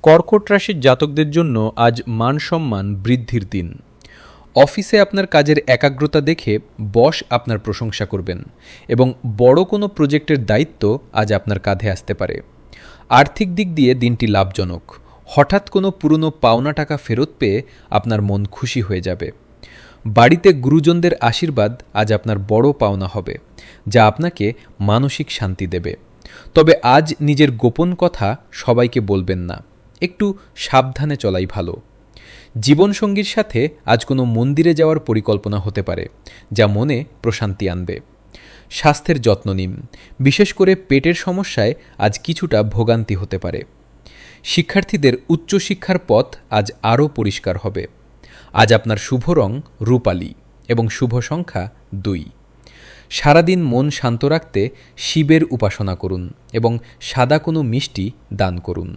কর্কট রাশির জাতকদের জন্য আজ মান সম্মান বৃদ্ধির দিন। অফিসে আপনার কাজের একাগ্রতা দেখে বস আপনার প্রশংসা করবেন এবং বড় কোনো প্রজেক্টের দায়িত্ব আজ আপনার কাঁধে আসতে পারে। আর্থিক দিক দিয়ে দিনটি লাভজনক। হঠাৎ কোনো পুরনো পাওনা টাকা ফেরত পেয়ে আপনার মন খুশি হয়ে যাবে। বাড়িতে গুরুজনদের আশীর্বাদ আজ আপনার বড় পাওনা হবে, যা আপনাকে মানসিক শান্তি দেবে। তবে আজ নিজের গোপন কথা সবাইকে বলবেন না, একটু সাবধানে চলাই ভালো। জীবনসঙ্গীর সাথে আজ কোনো মন্দিরে যাওয়ার পরিকল্পনা হতে পারে, যা মনে প্রশান্তি আনবে। স্বাস্থ্যের যত্ন নিন, বিশেষ করে পেটের সমস্যায় আজ কিছুটা ভোগান্তি হতে পারে। শিক্ষার্থীদের উচ্চশিক্ষার পথ আজ আরও পরিষ্কার হবে। আজ আপনার শুভ রং রূপালী এবং শুভ সংখ্যা 2। সারাদিন মন শান্ত রাখতে শিবের উপাসনা করুন এবং সাদা কোনো মিষ্টি দান করুন।